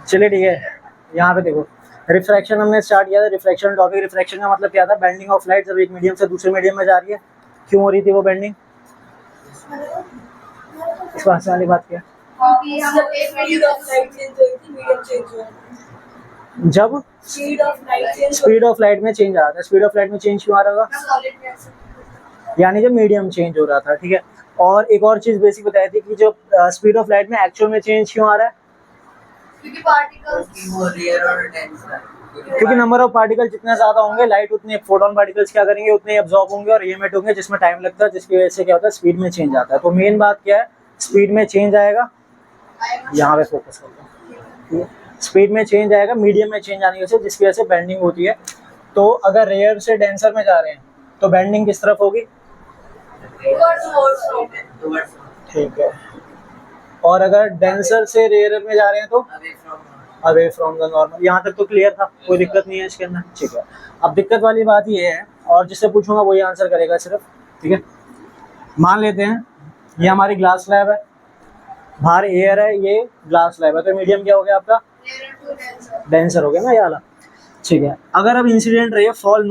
चलिए ठीक है, यहाँ पे देखो रिफ्रैक्शन हमने स्टार्ट किया था। रिफ्रैक्शन टॉपिक, रिफ्रैक्शन का मतलब क्या था? बेंडिंग ऑफ लाइट जब एक मीडियम से दूसरे मीडियम में जा रही है। क्यों हो रही थी वो बेंडिंग? इस बात से वाली बात क्या? जब स्पीड ऑफ लाइट में चेंज आ रहा था। स्पीड ऑफ लाइट में चेंज क्यों आ रहा था? यानी जब मीडियम चेंज हो रहा था, ठीक है। और एक और चीज बेसिक बताई थी कि जो स्पीड ऑफ लाइट में एक्चुअल में चेंज क्यों आ रहा है? क्योंकि नंबर ऑफ पार्टिकल जितने ज्यादा होंगे, लाइट उतने फोटोन पार्टिकल्स क्या करेंगे, उतने एब्जॉर्ब होंगे और एमिट होंगे, जिसमें टाइम लगता है, जिसकी वजह से क्या होता है? स्पीड में चेंज आता है। तो मेन बात क्या है? स्पीड में चेंज आएगा, यहाँ पे फोकस करते हैं। स्पीड में चेंज आएगा, मीडियम में चेंज आने की वजह से, जिसकी वजह से बेंडिंग होती है। तो अगर रेयर से डेंसर में जा रहे हैं तो बेंडिंग किस तरफ होगी? ठीक है। और अगर डेंसर से रेयर में जा रहे हैं तो अवे फ्रॉम द नॉर्मल। यहाँ तक तो क्लियर था, कोई दिक्कत नहीं है इसके अंदर, ठीक है। अब दिक्कत वाली बात ये है, और जिससे पूछूंगा वही आंसर करेगा सिर्फ, ठीक है। मान लेते हैं ये हमारी ग्लास स्लैब है, बाहर एयर है, ये ग्लास स्लैब है, तो मीडियम क्या हो गया आपका? डेंसर हो गया ना ये वाला, ठीक है। अगर अब incident ray fall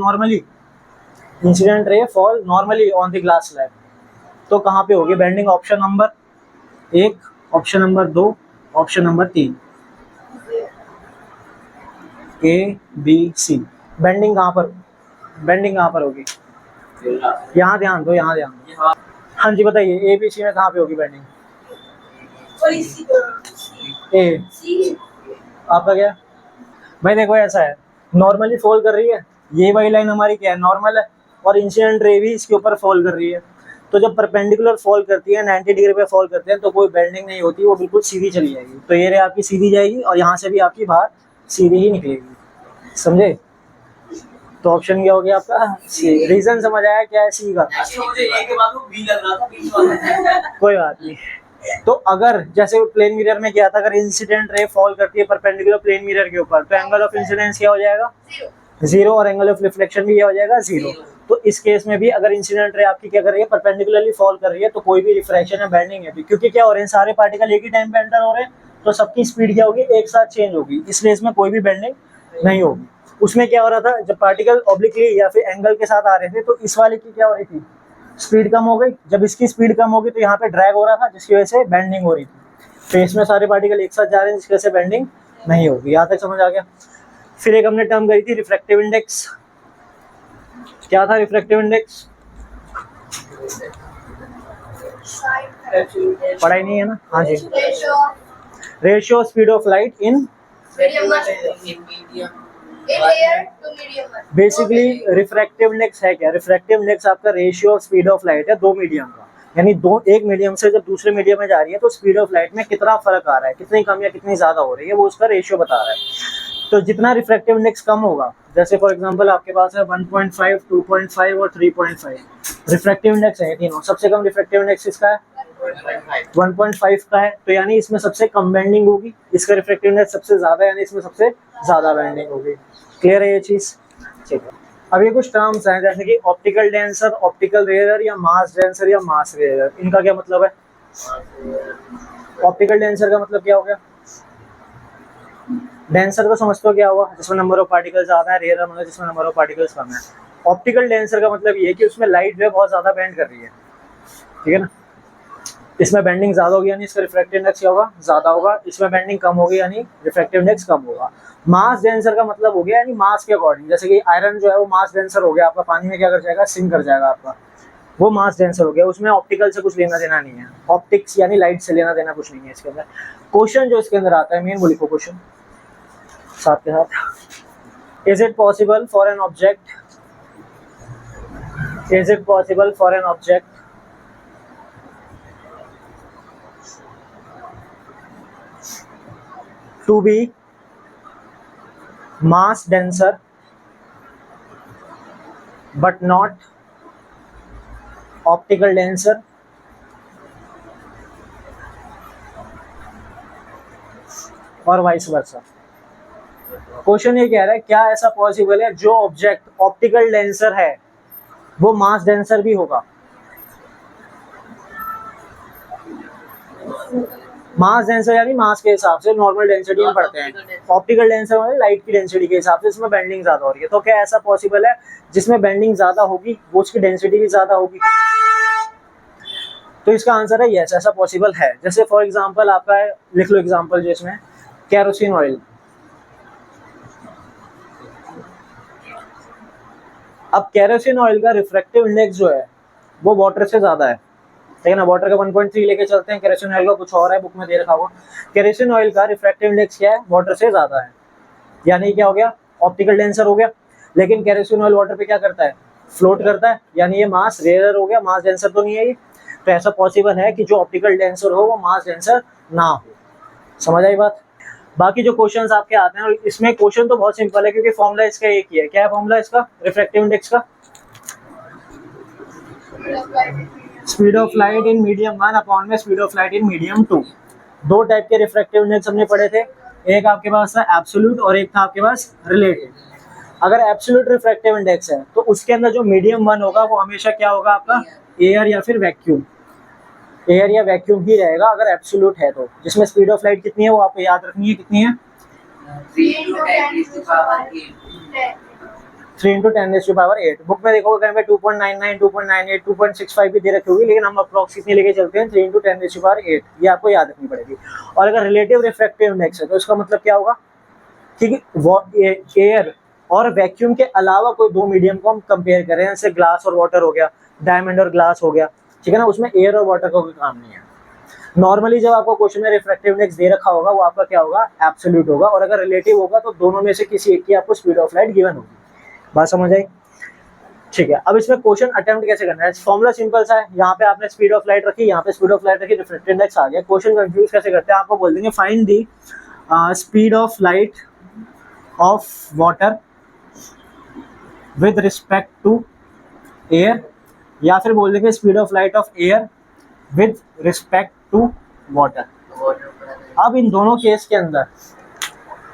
normally on the glass slab, तो कहाँ पे होगी bending? Option number 1, option number 2, option number 3, A B C। Bending कहाँ पर होगी? यहाँ ध्यान दो, यहाँ ध्यान दो। हाँ जी बताइए, A B C में कहाँ पे होगी बेंडिंग? ए। आपका क्या? भाई देखो ऐसा है, नॉर्मली फॉल कर रही है, ये वाली लाइन हमारी क्या है? नॉर्मल है, और इंसिडेंट रे भी इसके ऊपर फॉल कर रही है। तो जब परपेंडिकुलर फॉल करती है, 90 डिग्री पे फॉल करते हैं, तो कोई बेंडिंग नहीं होती, वो बिल्कुल सीधी चली जाएगी। तो ये रे आपकी सीधी जाएगी और यहाँ से भी आपकी बाहर सीधी ही निकलेगी, समझे? तो ऑप्शन क्या हो गया आपका? सी। रीजन समझ आया क्या है सी का? कोई बात नहीं। तो अगर जैसे प्लेन मिरर में क्या था, अगर इंसिडेंट रे फॉल करती है परपेंडिकुलर प्लेन मिरर के ऊपर, तो एंगल ऑफ इंसिडेंस क्या हो जाएगा? 0, और एंगल ऑफ रिफ्लेक्शन भी क्या हो जाएगा? 0। तो इस केस में भी अगर इंसिडेंट रे आपकी क्या कर रही है? परपेंडिकुलरली फॉल कर रही है, तो कोई भी रिफ्रैक्शन या बेंडिंग है, क्योंकि क्या हो रहे हैं, सारे पार्टिकल एक ही टाइम पे एंटर हो रहे हैं, तो सबकी स्पीड क्या होगी? एक साथ चेंज होगी, इसलिए इसमें कोई भी बेंडिंग नहीं होगी। उसमें क्या हो रहा था, जब पार्टिकल ऑब्लिकली या फिर एंगल के साथ आ रहे थे, तो इस वाले की क्या हो रही थी? स्पीड कम हो गई। जब इसकी स्पीड कम होगी तो यहाँ पे ड्रैग हो रहा था, जिसकी वजह से बेंडिंग हो रही थी। तो इसमें सारे पार्टिकल एक साथ जा रहे हैं, जिसकी वजह से बेंडिंग नहीं होगी। यहाँ तक समझ आ गया? फिर एक हमने टर्म करी थी रिफ्रैक्टिव इंडेक्स। क्या था रिफ्रैक्टिव इंडेक्स? पढ़ाई नहीं है ना? हाँ जी। Ratio speed of light in basically refractive index है क्या? रिफ्रैक्टिव इंडेक्स आपका ratio of speed of light है दो मीडियम का, यानी एक मीडियम से जब दूसरे मीडियम में जा रही है, तो स्पीड ऑफ लाइट में कितना फर्क आ रहा है, कितनी कम या कितनी ज्यादा हो रही है, वो उसका रेशियो बता रहा है। तो जितना रिफ्रैक्टिव इंडेक्स कम होगा, जैसे फॉर एग्जांपल आपके पास है 1.5, 2.5 और 3.5 रिफ्रैक्टिव इंडेक्स है तीनों। सबसे कम रिफ्रैक्टिव इंडेक्स किसका है? 1.5 का है, तो यानी इसमें सबसे कम बेंडिंग होगी। इसका रिफ्रैक्टिव इंडेक्स सबसे ज्यादा, यानी इसमें सबसे ज्यादा बेंडिंग होगी। क्लियर है ये चीज? ठीक है। अब ये कुछ टर्म्स हैं, जैसे कि ऑप्टिकल डेंसर, ऑप्टिकल रेयर या मास डेंसर या मास रेयर। इनका क्या मतलब है? ऑप्टिकल डेंसर का मतलब क्या हो गया? डेंसर तो समझते हो क्या हुआ? जिसमें नंबर ऑफ पार्टिकल्स ज्यादा है। रेयर मतलब जिसमें नंबर ऑफ पार्टिकल्स कम है। ऑप्टिकल डेंसर का मतलब ये है कि उसमें लाइट जो है बहुत ज्यादा बेंड कर रही है, ठीक है ना? इसमें बेंडिंग ज्यादा होगी, यानी इसका रिफ्रैक्टिव इंडेक्स क्या होगा? ज्यादा होगा। इसमें बेंडिंग कम होगी, यानी रिफ्रैक्टिव इंडेक्स कम होगा। मास डेंसर का मतलब हो गया यानी मास के अकॉर्डिंग, जैसे कि आयरन जो है वो मास डेंसर हो गया आपका, पानी में क्या कर जाएगा? सिंक कर जाएगा आपका, वो मास डेंसर हो गया। उसमें ऑप्टिकल से कुछ लेना देना नहीं है, ऑप्टिक्स यानी लाइट से लेना देना कुछ नहीं है इसके अंदर। क्वेश्चन जो इसके अंदर आता है मेन वो लिखो क्वेश्चन साथ के साथ। Is it possible for an object to be mass denser but not optical denser? और वाइस वर्सा। क्वेश्चन ये कह रहा है क्या ऐसा पॉसिबल है जो ऑब्जेक्ट ऑप्टिकल डेंसर है वो मास डेंसर भी होगा? मास डेंसर यानी मास के हिसाब से नॉर्मल डेंसिटी हम पढ़ते हैं, ऑप्टिकल डेंसर मतलब लाइट की डेंसिटी के हिसाब से इसमें बेंडिंग ज्यादा हो रही है। तो क्या ऐसा पॉसिबल है जिसमें बेंडिंग ज्यादा होगी वो उसकी डेंसिटी भी ज्यादा होगी? तो इसका आंसर है यस, ऐसा पॉसिबल है। जैसे फॉर एग्जांपल आपका है, लिख लो एग्जांपल जो इसमें केरोसिन ऑयल। अब केरोसिन ऑयल का रिफ्रैक्टिव इंडेक्स जो है वो वाटर से ज्यादा है, ठीक है ना। वाटर का 1.3 लेके चलते हैं, केरोसिन ऑयल का कुछ और है, बुक में दे रखा होगा। केरोसिन ऑयल का रिफ्रैक्टिव इंडेक्स क्या है? वाटर से ज्यादा है, यानी क्या हो गया? ऑप्टिकल डेंसर हो गया। लेकिन केरोसिन ऑयल वाटर पे क्या करता है? फ्लोट करता है, यानी ये मास रेयर हो गया, मास डेंसर तो नहीं है ये। तो ऐसा पॉसिबल है कि जो ऑप्टिकल डेंसर हो वो मास डेंसर ना हो। समझ आई बात? बाकी जो क्वेश्चंस आपके आते हैं, और इसमें क्वेश्चन तो बहुत सिंपल है क्योंकि फॉर्मूला इसका एक ही है। क्या है फॉर्मूला इसका रिफ्रैक्टिव इंडेक्स का? Speed of light in medium 1 upon में speed of light in medium 2। दो टाइप के रिफ्रैक्टिव इंडेक्स हमने पढ़े थे, एक आपके पास था एब्सोल्यूट और एक था आपके पास रिलेटिव। अगर एब्सोल्यूट रिफ्रैक्टिव इंडेक्स है तो उसके अंदर जो मीडियम 1 होगा वो हमेशा क्या होगा आपका? एयर या फिर वैक्यूम, एयर या वैक्यूम ही रहेगा अगर एब्सोल्यूट है तो। जिसमें स्पीड ऑफ लाइट कितनी है वो आपको याद रखनी है, कितनी है? 3 × 10⁸ बुक में देखोगे कहीं पे 2.99, 2.98, 2.65 भी दे रखी होगी, लेकिन हम अप्रॉक्स कितनी लेके चलते हैं? 3 × 10⁸, ये आपको याद रखनी पड़ेगी। और अगर रिलेटिव रिफ्रैक्टिव इंडेक्स है तो इसका मतलब क्या होगा? ठीक, एयर और वैक्यूम के अलावा कोई दो मीडियम को हम कंपेयर करें, जैसे ग्लास और वाटर हो गया, डायमंड और ग्लास हो गया, ठीक है ना, उसमें एयर और वाटर का कोई काम नहीं है। नॉर्मली जब आपको क्वेश्चन में रिफ्रैक्टिव इंडेक्स दे रखा होगा वो आपका क्या होगा? एब्सोल्यूट होगा। और अगर रिलेटिव होगा तो दोनों में से किसी एक की आपको स्पीड ऑफ लाइट गिवन होगी। बात समझ आई? ठीक है, अब इसमें क्वेश्चन अटेम्प्ट कैसे करना है? फॉर्मूला सिंपल सा है, यहाँ पे आपने स्पीड ऑफ लाइट रखी, यहाँ पे स्पीड ऑफ लाइट रखी, रिफ्रैक्टिव इंडेक्स आ गया। क्वेश्चन कंफ्यूज कैसे करते हैं? आपको बोल देंगे find the speed of light of water with respect to air, या फिर बोल देंगे speed of light of air with respect to water. अब इन दोनों केस के अंदर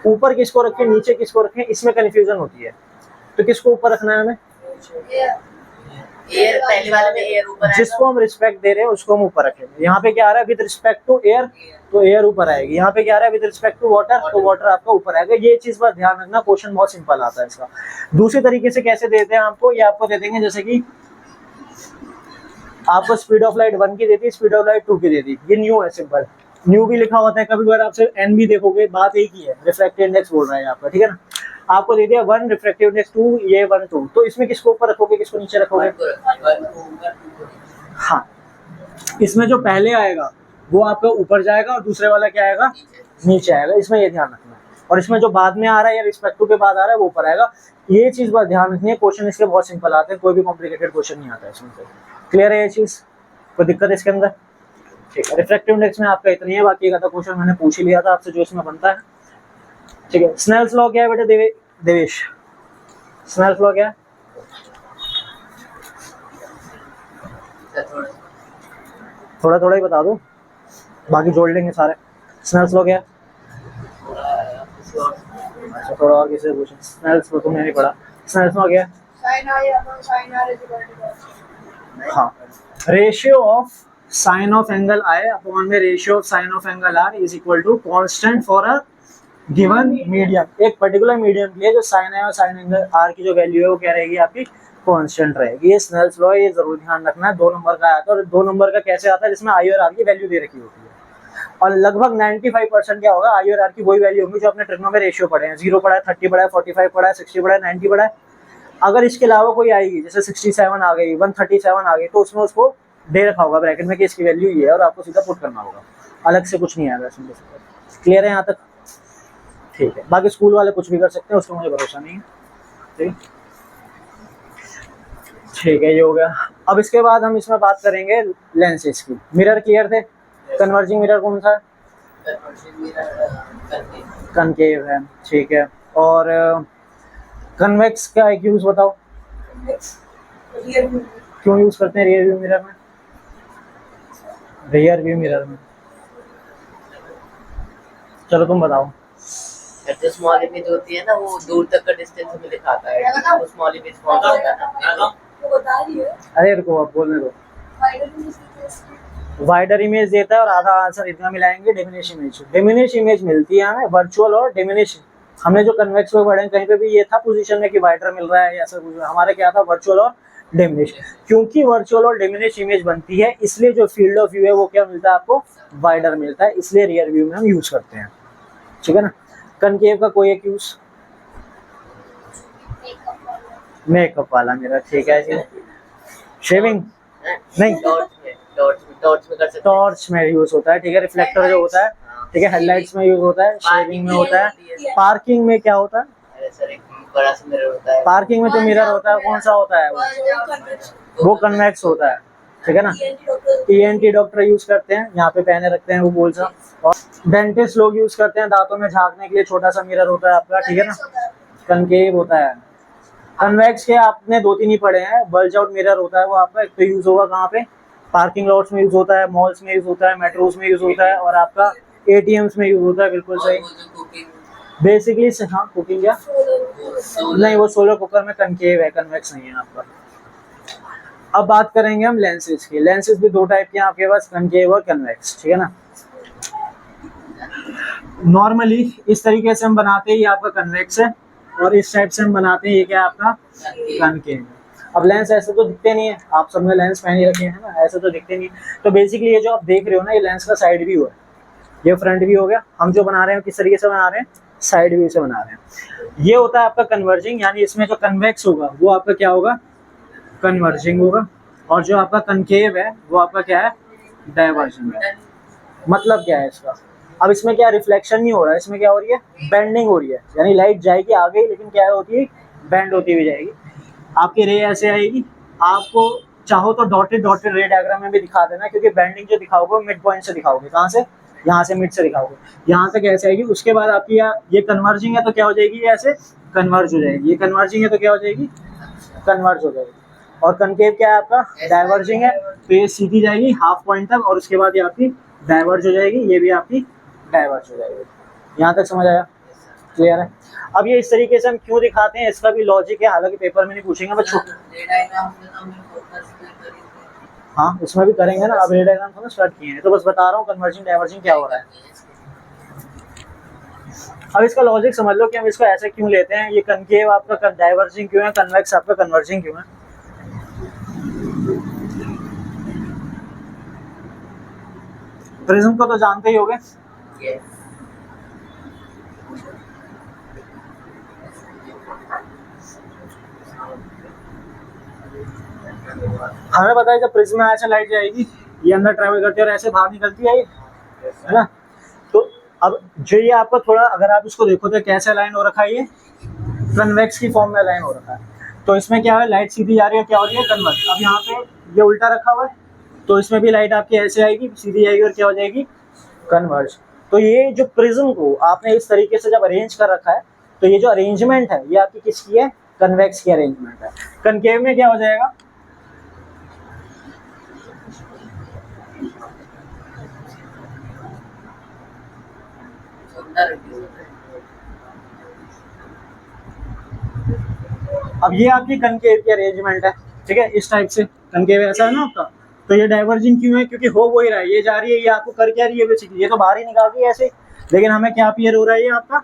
ऊपर किसको रखें, नीचे किसको रखें, इसमें कंफ्यूजन होती है। तो किसको ऊपर रखना है हमें? एयर पहले वाले में एयर ऊपर, जिसको हम रिस्पेक्ट दे रहे हैं उसको हम ऊपर रखेंगे। यहाँ पे क्या आ रहा है? विद रिस्पेक्ट टू एयर, तो एयर ऊपर आएगी। यहाँ पे क्या आ रहा है? विद रिस्पेक्ट टू वाटर, तो वाटर आपका ऊपर आएगा। ये चीज पर ध्यान रखना, क्वेश्चन बहुत सिंपल आता है इसका। दूसरी तरीके से कैसे देते हैं आपको? ये आपको दे देंगे जैसे कि आपको स्पीड ऑफ लाइट 1 की देती, स्पीड ऑफ लाइट 2 की देती, ये न्यू है, सिंपल न्यू भी लिखा होता है। कभी बार आपसे एन भी देखोगे, बात एक ही है, रिफ्रैक्टिव इंडेक्स बोल रहा है आपका, ठीक है ना। आपको दे दिया 1 रिफ्रैक्टिव इंडेक्स 2, ये 1 2, तो इसमें किसको ऊपर रखोगे, किसको नीचे रखोगे? हाँ, इसमें जो पहले आएगा वो आपका ऊपर जाएगा और दूसरे वाला क्या आएगा? नीचे आएगा। इसमें ये ध्यान रखना है। और इसमें जो बाद में आ रहा है या रिस्पेक्ट टू के बाद आ रहा है वो ऊपर आएगा। ये चीज बात ध्यान रखनी है। क्वेश्चन इसके बहुत सिंपल आते हैं, कोई भी कॉम्प्लिकेटेड क्वेश्चन नहीं आता है इसमें से। क्लियर है ये चीज? कोई दिक्कत है इसके अंदर? ठीक है, रिफ्रैक्टिव इंडेक्स में आपका इतना ही है। बाकी का क्वेश्चन मैंने पूछ ही लिया था आपसे जो इसमें बनता है, ठीक है। स्नेल्स लॉ क्या है बेटे देवेश? स्नेल्स लॉ क्या है? थोड़ा थोड़ा ही बता दो, बाकी जोड़ लेंगे सारे। स्नेल्स लॉ क्या है? अच्छा, थोड़ा और किसी से पूछो। स्नेल्स लॉ तुमने नहीं पढ़ा। स्नेल्स लॉ क्या है? हाँ, ratio of sine of angle I upon में ratio of sine of angle R is equal to constant for a given medium. एक पर्टिकुलर मीडियम के लिए जो साइन है और साइन एंगल आर की जो वैल्यू है वो क्या रहेगी? आपकी कांस्टेंट रहेगी। ये स्नेल्स लॉ, ये जरूर ध्यान रखना है। 2 नंबर का आया था, और 2 नंबर का कैसे आता है? जिसमें आई और आर की वैल्यू दे रखी होती है। और लगभग 95% क्या होगा? आई और आर की वही वैल्यू होगी जो अपने ट्रिग्नो में रेशियो पढ़े हैं। 0 पढ़ा है, 30 पढ़ा है, 45 पढ़ा है, 60 पढ़ा है, 90 पढ़ा है। अगर इसके अलावा कोई आएगी, जैसे 67 आ गई, 137 आ गई, तो उसमें उसको दे रखा होगा ब्रैकेट में कि इसकी वैल्यू ये है, और आपको सीधा पुट करना होगा, अलग से कुछ नहीं आएगा इसमें। क्लियर है यहाँ तक? ठीक है, बाकी स्कूल वाले कुछ भी कर सकते हैं, उसको मुझे भरोसा नहीं है। ठीक है, ये हो गया। अब इसके बाद हम इसमें बात करेंगे लेंसेज की। मिरर क्लियर थे? कन्वर्जिंग मिरर कौन सा है? कनकेव है, ठीक है। और कन्वेक्स का एक यूज बताओ, क्यों यूज करते हैं रियर व्यू मिरर में? रियर व्यू मिरर में चलो तुम बताओ। जो स्मॉल इमेज होती है ना, वो दूर तक का डिस्टेंस हमें दिखाता है, वो स्मॉल इमेज फॉर्म होता है ना। अरे रुको, आप बोलने दो। वाइडर इमेज देता है और आधा आंसर इतना मिलाएंगे डिमिनिश इमेज। डिमिनिश इमेज मिलती है हमें वर्चुअल और डिमिनिश। हमने जो कन्वेक्स में पढ़े कहीं पे भी ये था पोजीशन में कि वाइडर मिल रहा है या ऐसा कुछ, हमारे क्या था वर्चुअल और डिमिनिश। क्योंकि वर्चुअल और डिमिनिश इमेज बनती है इसलिए जो फील्ड ऑफ व्यू है वो क्या मिलता है आपको, वाइडर मिलता है, इसलिए रियर व्यू में हम यूज करते हैं, ठीक है ना। कनकेव का कोई एक यूज, मेकअप वाला मेरा, ठीक है जी। शेविंग नहीं, टॉर्च में कर सकते हैं। टॉर्च में यूज होता है, ठीक है। रिफ्लेक्टर जो होता है, ठीक है, हेडलाइट्स में यूज होता है, शेविंग में होता है। पार्किंग में क्या होता है, अरे सर एक बड़ा सा मिरर होता है। पार्किंग में जो मिरर होता है कौन सा होता है वो कन्वेक्स होता है, ठीक है ना। ईएनटी डॉक्टर यूज करते हैं, यहाँ पे पहने रखते हैं वो गोल सा। और डेंटिस्ट लोग यूज करते हैं दांतों में झांकने के लिए, छोटा सा मिरर होता है आपका, ठीक है ना। कनकेव होता है। कन्वेक्स के आपने 2-3 ही पढ़े हैं। बल्ज आउट मिरर होता है वो आपका, एक तो यूज होगा कहाँ पे, पार्किंग लॉट्स में यूज होता है, मॉल्स में यूज होता है, मेट्रोस में यूज होता है, और आपका एटीएम्स में यूज होता है। बिल्कुल सही। बेसिकली हाँ, कुकिंग या नहीं, वो सोलर कुकर में कनकेव है, कन्वेक्स नहीं है आपका। अब बात करेंगे हम लेंसेज की। लेंसेज भी 2 टाइप के हैं आपके पास, कनकेव और कन्वेक्स, ठीक है ना। नॉर्मली इस तरीके से हम बनाते हैं, ये आपका कन्वेक्स है, और इस टाइप से हम बनाते हैं, ये क्या है आपका कनकेव। अब लेंस ऐसे तो दिखते नहीं है, आप सबने लेंस पहन रखे हैं ना, ऐसे तो दिखते नहीं। तो बेसिकली ये जो आप देख रहे हो ना, ये लेंस का साइड व्यू है, ये फ्रंट व्यू हो गया। हम जो बना रहे हैं किस तरीके से बना रहे हैं, साइड व्यू से बना रहे हैं। ये होता है आपका कन्वर्जिंग, यानी इसमें जो कन्वेक्स होगा वो आपका क्या होगा, कन्वर्जिंग होगा, और जो आपका कनकेव है वो आपका क्या है, डाइवर्जिंग है। मतलब क्या है इसका, अब इसमें क्या रिफ्लेक्शन नहीं हो रहा है, इसमें क्या हो रही है, बेंडिंग हो रही है, यानी लाइट जाएगी आगे लेकिन क्या होती है, बेंड होती हुई जाएगी। आपकी रे ऐसे आएगी, आपको चाहो तो डॉटेड डॉटेड रे डायग्राम में भी दिखा देना, क्योंकि बेंडिंग जो दिखाओगे मिड पॉइंट से दिखाओगे, कहाँ से, यहाँ से मिड से दिखाओगे, यहाँ तक ऐसे आएगी। उसके बाद आपकी ये कन्वर्जिंग है तो क्या हो जाएगी, ये ऐसे कन्वर्ज हो जाएगी, ये कन्वर्जिंग है तो क्या हो जाएगी, कन्वर्ज हो जाएगी। और कनकेव क्या है आपका, डाइवर्जिंग है, तो ये सीधी जाएगी हाफ पॉइंट तक, और उसके बाद ये आपकी डाइवर्ज हो जाएगी, ये भी आपकी डाइवर्ज हो जाएगी। यहाँ तक समझ आया, क्लियर है। अब ये इस तरीके से हम क्यों दिखाते हैं, इसका भी लॉजिक है, हालांकि पेपर में नहीं पूछेंगे बच्चों। हाँ उसमें भी करेंगे ना, अब रे डायग्राम थोड़ा स्टार्ट किए हैं, तो बस बता रहा हूँ कन्वर्जिंग डाइवर्जिंग क्या हो रहा है। अब इसका लॉजिक समझ लो कि हम इसको ऐसे क्यों लेते हैं, ये कनकेव आपका डाइवर्जिंग क्यों है, कन्वेक्स आपका कन्वर्जिंग क्यों है। प्रिज्म को तो जानते ही होगे, हमें पता है जब प्रिज्म में ऐसे लाइट जाएगी, ये अंदर ट्रैवल करती है और ऐसे बाहर निकलती है, है ना। तो अब जो ये आपका थोड़ा, अगर आप इसको देखो तो कैसे अलाइन हो रखा है, ये कन्वेक्स की फॉर्म में अलाइन हो रखा है। तो इसमें क्या है, लाइट सीधी जा रही है, क्या हो रही है, कन्वर्ज। अब यहाँ पे ये उल्टा रखा हुआ है, तो इसमें भी लाइट आपकी ऐसे आएगी, सीधी आएगी, और क्या हो जाएगी, कन्वर्ज। तो ये जो प्रिज्म को आपने इस तरीके से जब अरेंज कर रखा है, तो ये जो अरेंजमेंट है ये आपकी किसकी है, कन्वेक्स की अरेंजमेंट है। कनकेव में क्या हो जाएगा, अब ये आपकी कनकेव की अरेंजमेंट है, ठीक है, इस टाइप से कनकेव ऐसा है ना आपका। तो ये डाइवर्जिंग क्यों है, क्योंकि हो वो ही रहा है, ये जा रही है, ये आपको कर क्या रही है बेसिकली, ये तो बाहर ही निकाल रही है ऐसे, लेकिन हमें क्या अपीयर हो रहा है, ये आपका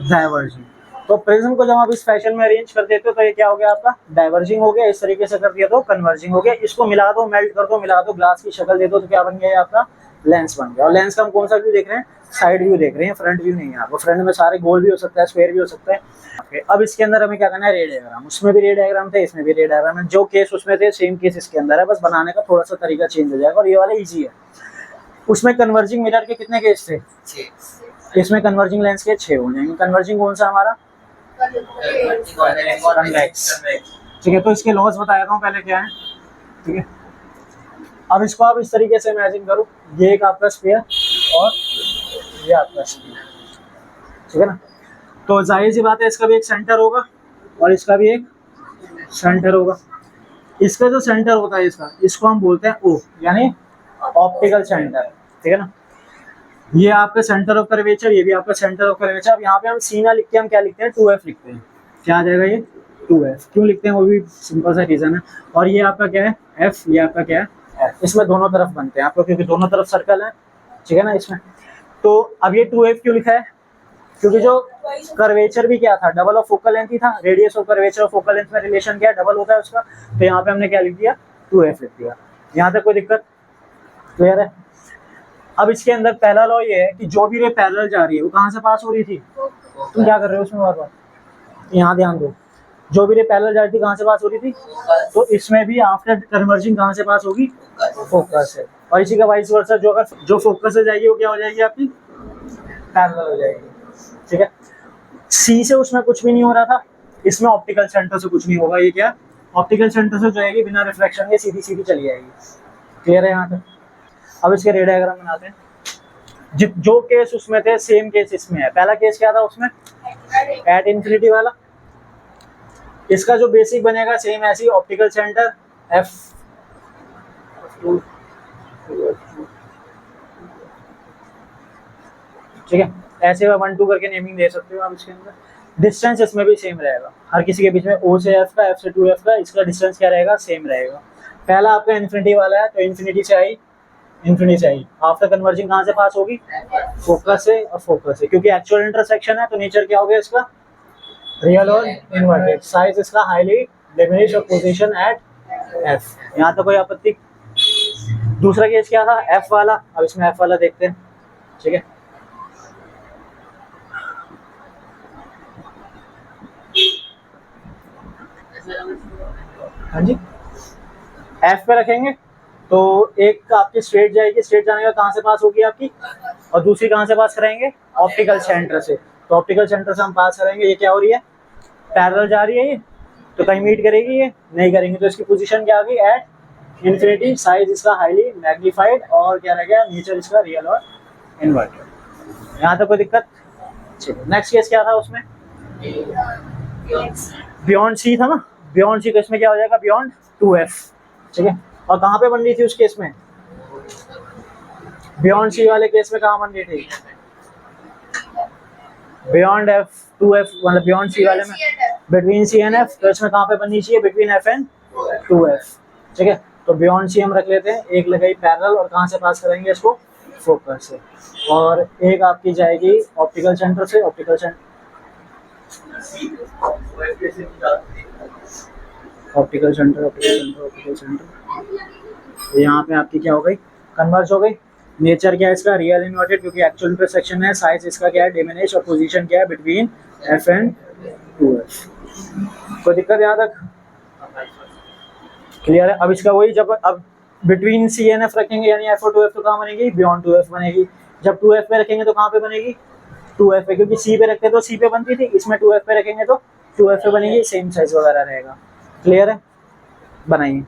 डाइवर्जिंग। तो प्रिज्म को जब आप इस फैशन में अरेंज कर देते हो तो ये क्या हो गया, आपका डाइवर्जिंग हो गया। इस तरीके से कर दिया तो कन्वर्जिंग हो गया। इसको मिला दो, मेल्ट कर दो, मिला दो, ग्लास की शक्ल दे दो, तो क्या बन गया, आपका लेंस बन गया। और लेंस का हम कौन सा व्यू देख रहे हैं, साइड व्यू देख रहे हैं, फ्रंट व्यू नहीं है। आपको फ्रंट में सारे गोल भी हो सकता है, स्क्वायर भी हो सकता है। अब इसके अंदर हमें क्या करना है, रे डायग्राम। उसमें भी रे डायग्राम थे, इसमें भी रे डायग्राम है। जो केस उसमें थे सेम केस इसके अंदर है, बस बनाने का थोड़ा सा तरीका चेंज हो जाएगा, और ये वाला इजी है। उसमें कन्वर्जिंग मिरर के कितने केस थे, इसमें कन्वर्जिंग लेंस के 6 हो जाएंगे। कन्वर्जिंग कौन सा हमारा, कन्वेक्स, ठीक है। तो इसके लॉज बता देता हूँ पहले क्या है, ठीक है। अब इसको आप इस तरीके से इमेजिन करो, ये एक आपका स्फीयर और ये आपका स्फीयर, ठीक है ना। तो जाहिर सी बात है इसका भी एक सेंटर होगा और इसका भी एक सेंटर होगा। इसका जो सेंटर होता है इसको हम बोलते हैं ओ, यानी ऑप्टिकल सेंटर, ठीक है ना। ये आपका सेंटर ऑफ कर्वेचर, ये भी आपका सेंटर ऑफ कर्वेचर। अब यहाँ पे हम सी ना लिख के हम क्या लिखते हैं, 2f लिखते हैं। क्या आ जाएगा ये 2f, क्यों लिखते हैं वो भी सिंपल सा रीजन है। और ये आपका क्या है f, ये आपका क्या है F। इसमें दोनों तरफ बनते हैं आपको, क्योंकि दोनों तरफ सर्कल है, ठीक है ना इसमें। तो अब ये 2F क्यों लिखा है, क्योंकि जो कर्वेचर भी क्या था, डबल ऑफ फोकल लेंथ ही था। रेडियस और कर्वेचर ऑफ फोकल लेंथ में रिलेशन क्या है, डबल होता है उसका। तो यहाँ पे हमने क्या लिख दिया, 2F लिख दिया। यहाँ तक कोई दिक्कत क्लियर है। अब इसके अंदर पहला लॉ ये है कि जो भी रे पैरेलल जा रही है वो कहाँ से पास हो रही थी, तुम क्या कर रहे हो उसमें बार बार, यहाँ ध्यान दो। जो भी रे पैरेलल जा रही थी कहाँ से पास हो रही थी, तो इसमें भी आफ्टर कन्वर्जिंग कहाँ से पास होगी, फोकस से। और इसी का वाइस वर्सा, जो अगर जो फोकस से जाएगी वो क्या हो जाएगी आपकी, पैरेलल हो जाएगी, ठीक है। सी से उसमें कुछ भी नहीं हो रहा था, इसमें ऑप्टिकल सेंटर से कुछ नहीं होगा। ये क्या, ऑप्टिकल सेंटर से जाएगी बिना रिफ्लेक्शन के सीधी सीधी चली जाएगी। क्लियर है यहाँ तक। अब इसके रे डायग्राम बनाते हैं। जो केस उसमें थे सेम केस इसमें है। पहला केस क्या था उसमें, एट इंफिनिटी वाला। इसका जो बेसिक बनेगा सेम ऐसी, ऑप्टिकल सेंटर एफ, ठीक है। ऐसे 1 2 करके नेमिंग दे सकते हो आप इसके अंदर। डिस्टेंस इसमें भी सेम रहेगा, हर किसी के बीच में O से F का, F से 2F का, इसका डिस्टेंस क्या रहेगा, सेम रहेगा। पहला आपका इन्फिनिटी वाला है, तो इन्फिनिटी से आई, इन्फिनिटी से आई। आफ्टर कन्वर्जिंग कहाँ से पास होगी, फोकस से और फोकस से, क्योंकि एक्चुअल इंटरसेक्शन है तो नेचर क्या हो गया इसका, रियल और इन्वर्टेड। साइज इसका हाईली डिमिनिश और पोजीशन एट F। यहाँ तो कोई आपत्ति। दूसरा केस क्या था, F वाला। अब इसमें F वाला देखते हैं, ठीक है। हाँ जी, F पे रखेंगे तो एक आपकी स्ट्रेट जाएगी, स्ट्रेट जाने का कहाँ से पास होगी आपकी, और दूसरी कहाँ से पास कराएंगे, ऑप्टिकल सेंटर से। तो ऑप्टिकल सेंटर से हम पास करेंगे। ये क्या हो रही है, पैरेलल जा रही है ये, तो कहीं मीट करेगी, ये नहीं करेंगे। तो इसकी पोजीशन क्या आ गई, एट इन्फिनिटी। साइज इसका हाईली मैग्नीफाइड, और क्या रह गया, नेचर इसका रियल और इन्वर्टेड। यहाँ तक कोई दिक्कत। नेक्स्ट केस क्या था उसमें, बियॉन्ड सी था ना। बियॉन्ड सी केस में क्या हो जाएगा, बियॉन्ड 2F, ठीक है। और कहाँ पे बन रही थी उस केस में, बियॉन्ड सी वाले केस में कहाँ बन रही थी, बियॉन्ड F 2F, मतलब बियॉन्ड सी वाले में बिटवीन C एंड F। तो इसमें कहाँ पे बननी चाहिए, बिटवीन F एंड 2F, ठीक है। तो बियॉन्ड सी हम रख लेते हैं, एक लगाई पैरेलल, और कहाँ से पास करेंगे इसको, फोकस से। और एक आपकी जाएगी ऑप्टिकल सेंटर से, optical centre, optical centre, optical centre, optical centre. तो यहाँ पे आपकी क्या हो गई, कन्वर्ज हो गई। नेचर क्या है इसका, रियल इन्वर्टेड, क्योंकि एक्चुअल इंटरसेक्शन है। साइज इसका क्या है, डिमिनिश, और पोजीशन क्या है, बिटवीन F एंड 2F। कोई दिक्कत यहाँ तक क्लियर है। अब इसका वही, जब अब बिटवीन C एंड F रखेंगे, यानी F और 2F, तो कहाँ बनेगी, बियॉन्ड 2F बनेगी। जब 2F पे रखेंगे तो कहाँ पे बनेगी, 2F पे, क्योंकि C पे रखते तो C पे बनती थी, इसमें 2F पे रखेंगे तो 2F पे बनेगी, सेम साइज वगैरह रहेगा। क्लियर है, बनाइए।